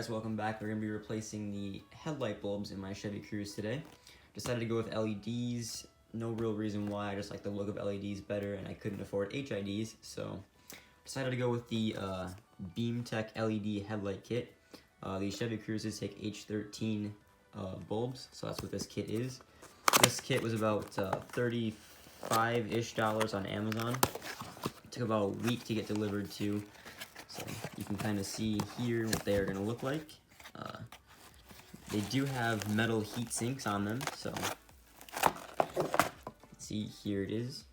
guys, welcome back. We're going to be replacing the headlight bulbs in my Chevy Cruze today. Decided to go with LEDs. No real reason why, I just like the look of LEDs better and I couldn't afford HIDs, so decided to go with the BeamTech LED headlight kit. These Chevy Cruzes take H13 bulbs, so that's what this kit is. This kit was about $35-ish on Amazon. It took about a week to get delivered to. So you can kind of see here what they are going to look like. They do have metal heat sinks on them, so see, here it is.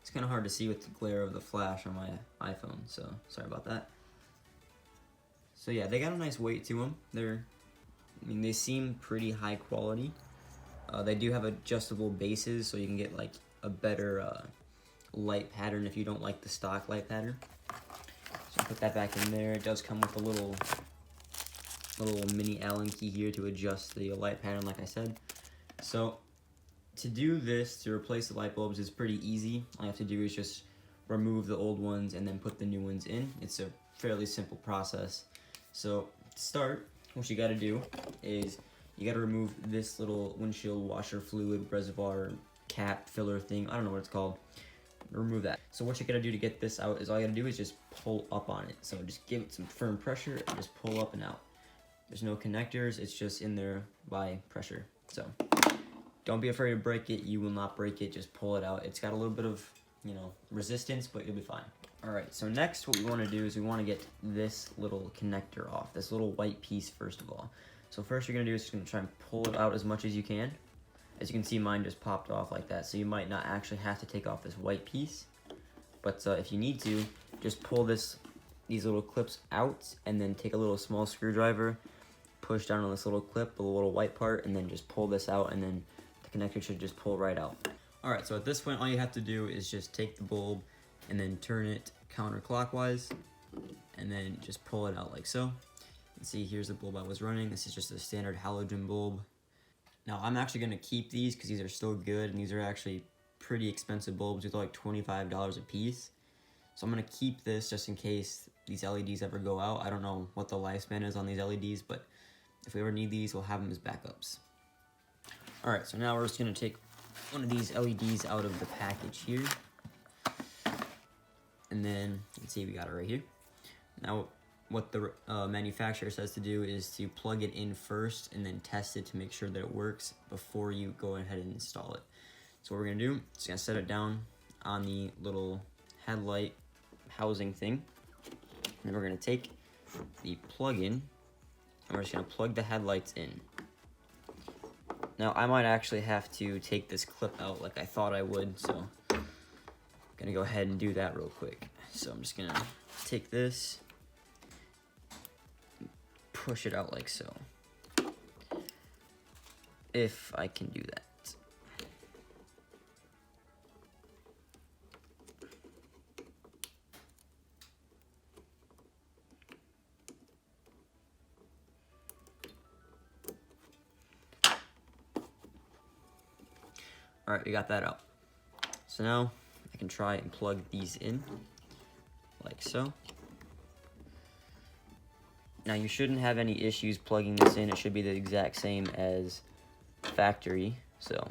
It's kind of hard to see with the glare of the flash on my iPhone, so sorry about that. So yeah, they got a nice weight to them. They seem pretty high quality. They do have adjustable bases, so you can get like a better light pattern if you don't like the stock light pattern. So put that back in there. It does come with a little mini Allen key here to adjust the light pattern, like I said. So to do this, to replace the light bulbs, is pretty easy. All you have to do is just remove the old ones and then put the new ones in. It's a fairly simple process. So to start, what you got to do is you got to remove this little windshield washer fluid reservoir cap filler thing. I don't know what it's called. Remove that. So what you're gonna do to get this out is all you gotta do is just pull up on it. So just give it some firm pressure and just pull up and out. There's no connectors, it's just in there by pressure. So don't be afraid to break it. You will not break it, just pull it out. It's got a little bit of, resistance, but you'll be fine. All right, so next what we want to do is we want to get this little connector off, this little white piece first of all. So first you're gonna do is just gonna try and pull it out as much as you can. As you can see, mine just popped off like that, so you might not actually have to take off this white piece. But if you need to, just pull these little clips out, and then take a little small screwdriver, push down on this little clip, the little white part, and then just pull this out, and then the connector should just pull right out. Alright, so at this point, all you have to do is just take the bulb, and then turn it counterclockwise, and then just pull it out like so. And see, here's the bulb I was running. This is just a standard halogen bulb. Now, I'm actually going to keep these because these are still good, and these are actually pretty expensive bulbs. These are like $25 a piece. So I'm going to keep this just in case these LEDs ever go out. I don't know what the lifespan is on these LEDs, but if we ever need these, we'll have them as backups. Alright, so now we're just going to take one of these LEDs out of the package here. And then, you can see we got it right here. Now, what the manufacturer says to do is to plug it in first and then test it to make sure that it works before you go ahead and install it. So what we're going to do is going to set it down on the little headlight housing thing. And then we're going to take the plug-in and we're just going to plug the headlights in. Now I might actually have to take this clip out like I thought I would, so I'm going to go ahead and do that real quick. So I'm just going to take this, push it out like so, if I can do that. Alright, we got that out. So now I can try and plug these in like so. Now you shouldn't have any issues plugging this in. It should be the exact same as factory. So,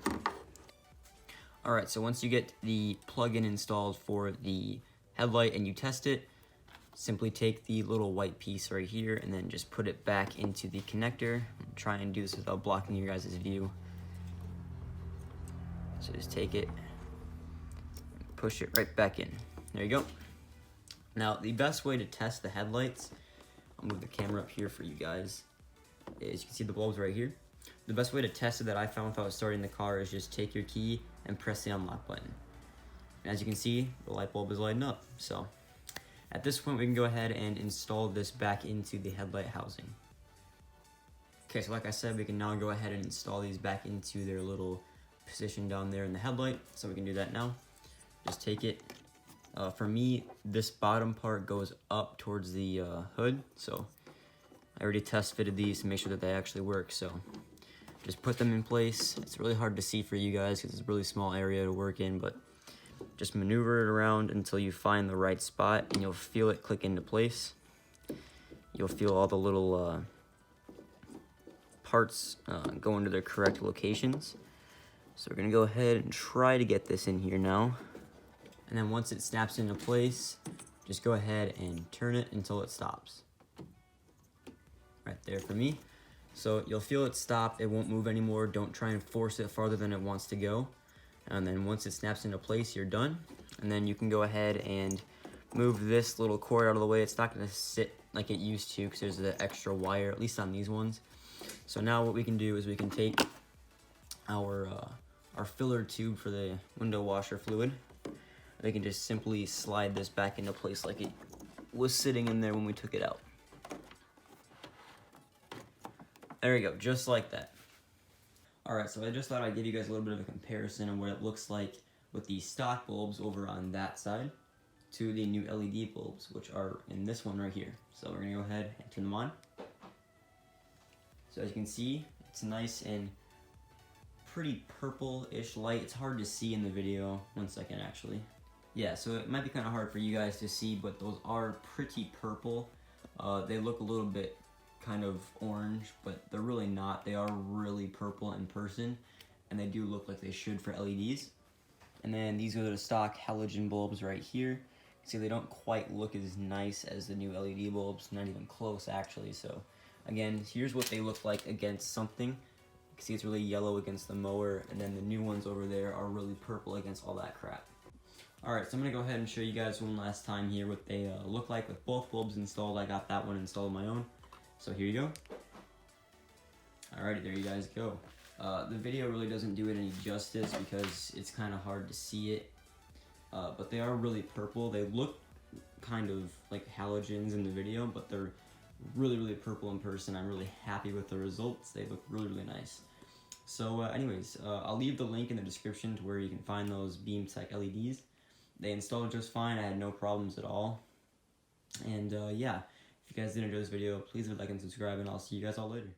alright, so once you get the plug-in installed for the headlight and you test it, simply take the little white piece right here and then just put it back into the connector. Try and do this without blocking your guys' view. So just take it, push it right back in. There you go. Now the best way to test the headlights, I'll move the camera up here for you guys, is you can see the bulbs right here. The best way to test it that I found without starting the car is just take your key and press the unlock button. And as you can see, the light bulb is lighting up. So at this point, we can go ahead and install this back into the headlight housing. Okay, so like I said, we can now go ahead and install these back into their little position down there in the headlight. So we can do that now. Just take it. For me, this bottom part goes up towards the hood, so I already test fitted these to make sure that they actually work. So just put them in place. It's really hard to see for you guys because it's a really small area to work in, but just maneuver it around until you find the right spot and you'll feel it click into place. you'll feel all the little parts go into their correct locations. So we're gonna go ahead and try to get this in here now. And then once it snaps into place, just go ahead and turn it until it stops. Right there for me. So you'll feel it stop, it won't move anymore. Don't try and force it farther than it wants to go. And then once it snaps into place, you're done. And then you can go ahead and move this little cord out of the way. It's not gonna sit like it used to because there's the extra wire, at least on these ones. So now what we can do is we can take our filler tube for the window washer fluid. We can just simply slide this back into place like it was sitting in there when we took it out. There we go, just like that. Alright, so I just thought I'd give you guys a little bit of a comparison of what it looks like with the stock bulbs over on that side to the new LED bulbs, which are in this one right here. So we're gonna go ahead and turn them on. So as you can see, it's nice and pretty purple-ish light. It's hard to see in the video. One second, actually. Yeah, so it might be kind of hard for you guys to see, but those are pretty purple. They look a little bit kind of orange, but they're really not. They are really purple in person, and they do look like they should for LEDs. And then these are the stock halogen bulbs right here. See, they don't quite look as nice as the new LED bulbs, not even close actually. So again, here's what they look like against something. You can see it's really yellow against the mower, and then the new ones over there are really purple against all that crap. Alright, so I'm going to go ahead and show you guys one last time here what they look like with both bulbs installed. I got that one installed on my own. So here you go. Alrighty, there you guys go. The video really doesn't do it any justice because it's kind of hard to see it. But they are really purple. They look kind of like halogens in the video, but they're really, really purple in person. I'm really happy with the results. They look really, really nice. So anyways, I'll leave the link in the description to where you can find those BeamTech LEDs. They installed just fine. I had no problems at all. And yeah, if you guys did enjoy this video, please leave a like and subscribe, and I'll see you guys all later.